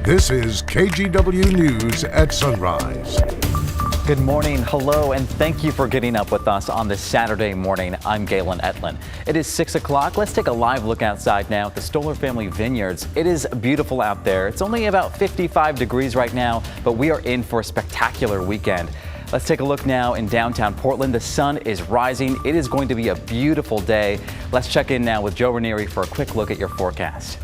This is KGW News at Sunrise. Good morning, hello, and thank you for getting up with us on this Saturday morning. I'm Galen Etlin. It is 6 o'clock. Let's take a live look outside now at the Stoller Family Vineyards. It is beautiful out there. It's only about 55 degrees right now, but we are in for a spectacular weekend. Let's take a look now in downtown Portland. The sun is rising. It is going to be a beautiful day. Let's check in now with Joe Ranieri for a quick look at your forecast.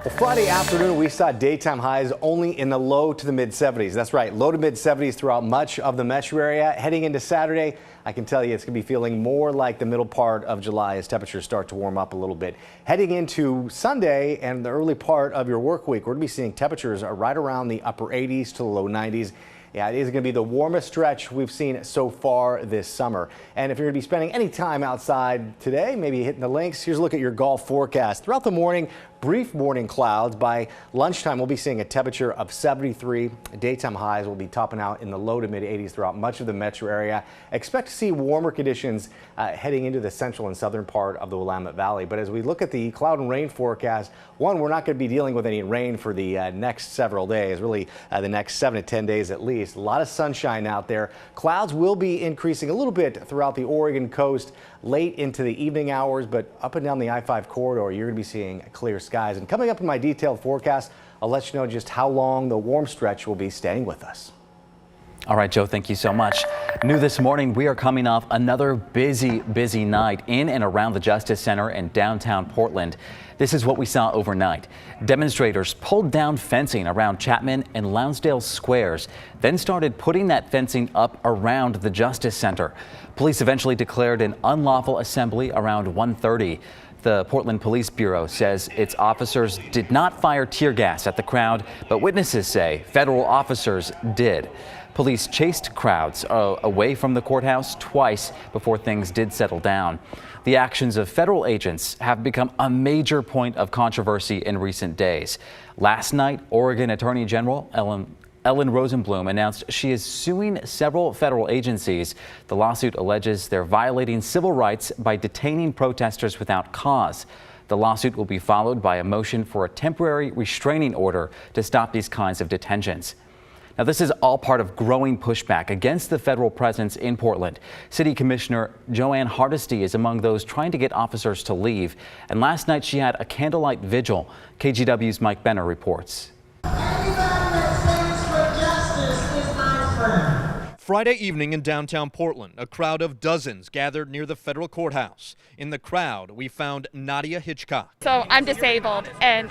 Well, Friday afternoon, we saw daytime highs only in the low to the mid 70s. That's right, low to mid 70s throughout much of the metro area. Heading into Saturday, I can tell you it's going to be feeling more like the middle part of July as temperatures start to warm up a little bit. Heading into Sunday and the early part of your work week, we're going to be seeing temperatures right around the upper 80s to the low 90s. Yeah, it is going to be the warmest stretch we've seen so far this summer. And if you're going to be spending any time outside today, maybe hitting the links, here's a look at your golf forecast. Throughout the morning, brief morning clouds. By lunchtime, we'll be seeing a temperature of 73. Daytime highs will be topping out in the low to mid 80s throughout much of the metro area. Expect to see warmer conditions heading into the central and southern part of the Willamette Valley. But as we look at the cloud and rain forecast, one, we're not going to be dealing with any rain for the next several days, really the next 7 to 10 days at least. A lot of sunshine out there. Clouds will be increasing a little bit throughout the Oregon coast late into the evening hours, but up and down the I-5 corridor, you're going to be seeing clear skies. And coming up in my detailed forecast, I'll let you know just how long the warm stretch will be staying with us. All right, Joe, thank you so much. New this morning, we are coming off another busy night in and around the Justice Center in downtown Portland. This is what we saw overnight. Demonstrators pulled down fencing around Chapman and Lonsdale squares, then started putting that fencing up around the Justice Center. Police eventually declared an unlawful assembly around 1:30. The Portland Police Bureau says its officers did not fire tear gas at the crowd, but witnesses say federal officers did. Police chased crowds away from the courthouse twice before things did settle down. The actions of federal agents have become a major point of controversy in recent days. Last night, Oregon Attorney General Ellen Rosenblum announced she is suing several federal agencies. The lawsuit alleges they're violating civil rights by detaining protesters without cause. The lawsuit will be followed by a motion for a temporary restraining order to stop these kinds of detentions. Now, this is all part of growing pushback against the federal presence in Portland. City Commissioner Joanne Hardesty is among those trying to get officers to leave. And last night she had a candlelight vigil. KGW's Mike Benner reports. Friday evening in downtown Portland, a crowd of dozens gathered near the federal courthouse. In the crowd, we found Nadia Hitchcock. So I'm disabled and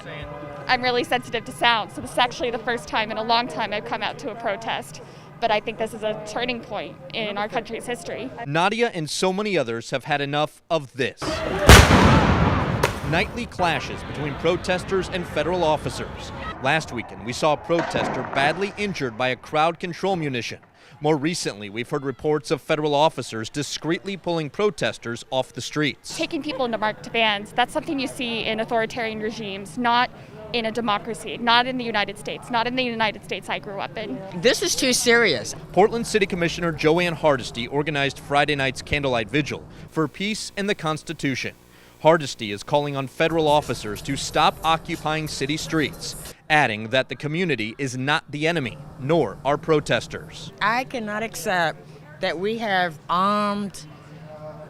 I'm really sensitive to sound. So this is actually the first time in a long time I've come out to a protest. But I think this is a turning point in our country's history. Nadia and so many others have had enough of this. Nightly clashes between protesters and federal officers. Last weekend, we saw a protester badly injured by a crowd control munition. More recently, we've heard reports of federal officers discreetly pulling protesters off the streets. Taking people into marked vans, that's something you see in authoritarian regimes, not in a democracy, not in the United States, not in the United States I grew up in. This is too serious. Portland City Commissioner Joanne Hardesty organized Friday night's Candlelight Vigil for peace and the Constitution. Hardesty is calling on federal officers to stop occupying city streets, adding that the community is not the enemy, nor are protesters. I cannot accept that we have armed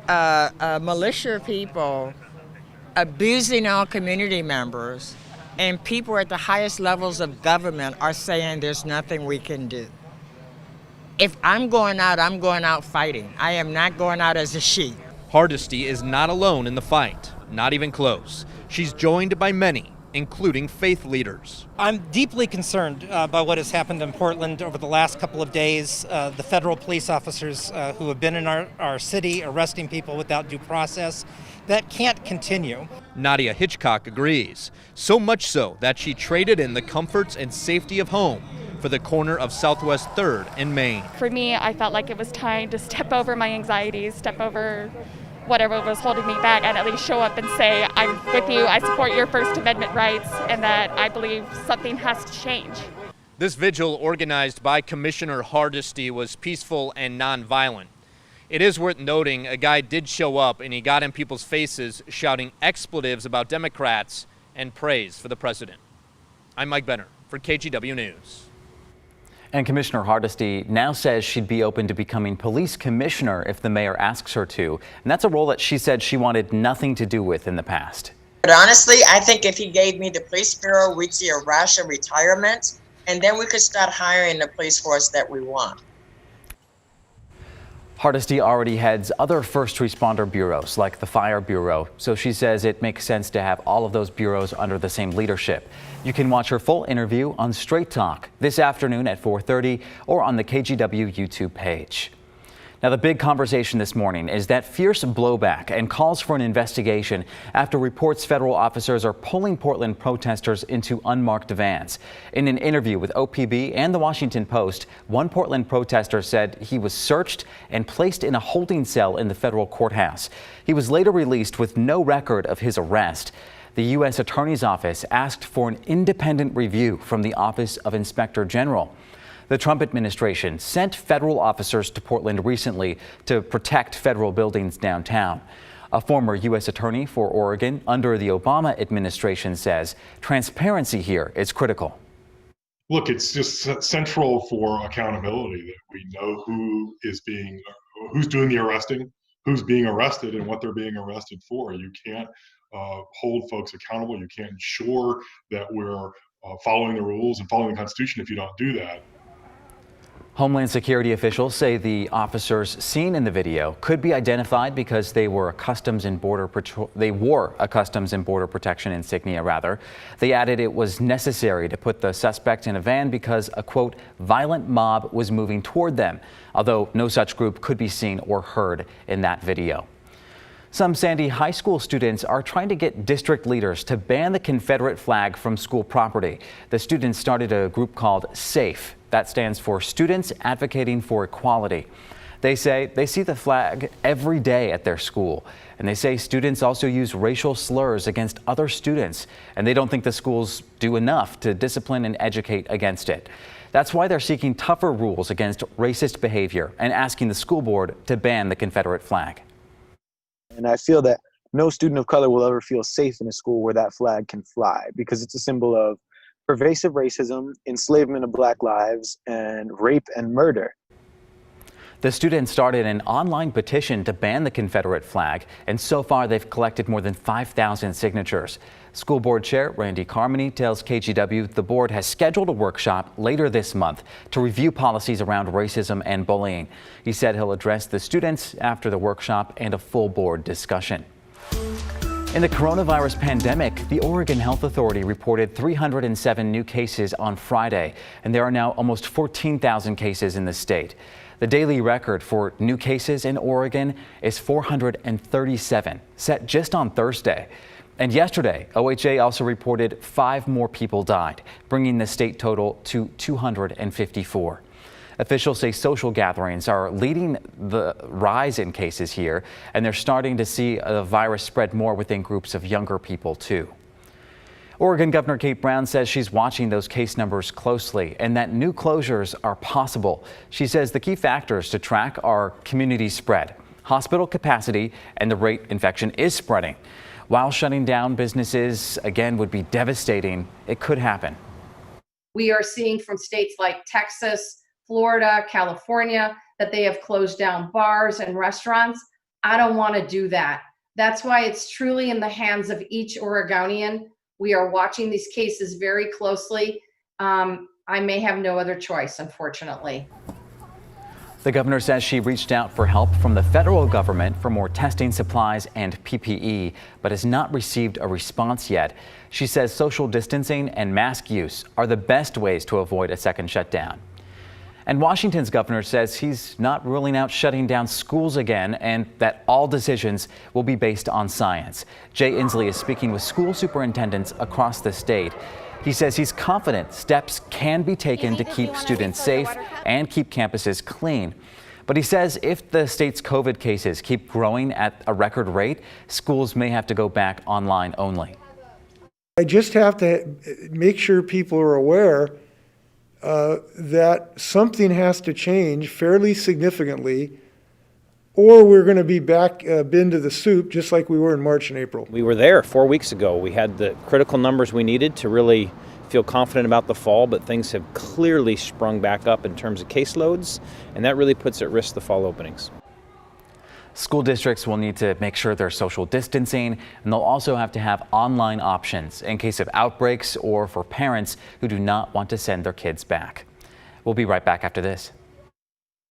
militia people abusing our community members, and people at the highest levels of government are saying there's nothing we can do. If I'm going out fighting. I am not going out as a sheep. Hardesty is not alone in the fight, not even close. She's joined by many, including faith leaders. I'm deeply concerned by what has happened in Portland over the last couple of days. The federal police officers who have been in our city arresting people without due process. That can't continue. Nadia Hitchcock agrees, so much so that she traded in the comforts and safety of home for the corner of Southwest 3rd and Main. For me, I felt like it was time to step over my anxieties, step over whatever was holding me back, and at least show up and say, I'm with you, I support your First Amendment rights, and that I believe something has to change. This vigil, organized by Commissioner Hardesty, was peaceful and nonviolent. It is worth noting a guy did show up and he got in people's faces shouting expletives about Democrats and praise for the president. I'm Mike Benner, for KGW News. And Commissioner Hardesty now says she'd be open to becoming police commissioner if the mayor asks her to. And that's a role that she said she wanted nothing to do with in the past. But honestly, I think if he gave me the police bureau, we'd see a rush of retirement, and then we could start hiring the police force that we want. Hardesty already heads other first responder bureaus like the Fire Bureau, so she says it makes sense to have all of those bureaus under the same leadership. You can watch her full interview on Straight Talk this afternoon at 4:30 or on the KGW YouTube page. Now, the big conversation this morning is that fierce blowback and calls for an investigation after reports federal officers are pulling Portland protesters into unmarked vans. In an interview with OPB and the Washington Post, one Portland protester said he was searched and placed in a holding cell in the federal courthouse. He was later released with no record of his arrest. The U.S. Attorney's Office asked for an independent review from the Office of Inspector General. The Trump administration sent federal officers to Portland recently to protect federal buildings downtown. A former U.S. attorney for Oregon under the Obama administration says transparency here is critical. Look, it's just central for accountability that we know who's doing the arresting, who's being arrested, and what they're being arrested for. You can't hold folks accountable. You can't ensure that we're following the rules and following the Constitution if you don't do that. Homeland Security officials say the officers seen in the video could be identified because they wore a Customs and Border Protection insignia. They added it was necessary to put the suspect in a van because a, quote, violent mob was moving toward them, although no such group could be seen or heard in that video. Some Sandy High School students are trying to get district leaders to ban the Confederate flag from school property. The students started a group called SAFE. That stands for Students Advocating for Equality. They say they see the flag every day at their school, and they say students also use racial slurs against other students, and they don't think the schools do enough to discipline and educate against it. That's why they're seeking tougher rules against racist behavior and asking the school board to ban the Confederate flag. And I feel that no student of color will ever feel safe in a school where that flag can fly, because it's a symbol of pervasive racism, enslavement of Black lives, and rape and murder. The students started an online petition to ban the Confederate flag, and so far they've collected more than 5,000 signatures. School Board Chair Randy Carmody tells KGW the board has scheduled a workshop later this month to review policies around racism and bullying. He said he'll address the students after the workshop and a full board discussion. In the coronavirus pandemic, the Oregon Health Authority reported 307 new cases on Friday, and there are now almost 14,000 cases in the state. The daily record for new cases in Oregon is 437, set just on Thursday. And yesterday, OHA also reported 5 more people died, bringing the state total to 254. Officials say social gatherings are leading the rise in cases here, and they're starting to see the virus spread more within groups of younger people, too. Oregon Governor Kate Brown says she's watching those case numbers closely and that new closures are possible. She says the key factors to track are community spread, hospital capacity, and the rate infection is spreading. While shutting down businesses, again, would be devastating, it could happen. We are seeing from states like Texas, Florida, California, that they have closed down bars and restaurants. I don't want to do that. That's why it's truly in the hands of each Oregonian. We are watching these cases very closely. I may have no other choice, unfortunately. The governor says she reached out for help from the federal government for more testing supplies and PPE, but has not received a response yet. She says social distancing and mask use are the best ways to avoid a second shutdown. And Washington's governor says he's not ruling out shutting down schools again and that all decisions will be based on science. Jay Inslee is speaking with school superintendents across the state. He says he's confident steps can be taken to keep students safe and keep campuses clean. But he says if the state's COVID cases keep growing at a record rate, schools may have to go back online only. I just have to make sure people are aware that something has to change fairly significantantly, or we're going to be back bin to the soup just like we were in March and April. We were there 4 weeks ago. We had the critical numbers we needed to really feel confident about the fall, but things have clearly sprung back up in terms of caseloads, and that really puts at risk the fall openings. School districts will need to make sure they're social distancing, and they'll also have to have online options in case of outbreaks or for parents who do not want to send their kids back. We'll be right back after this.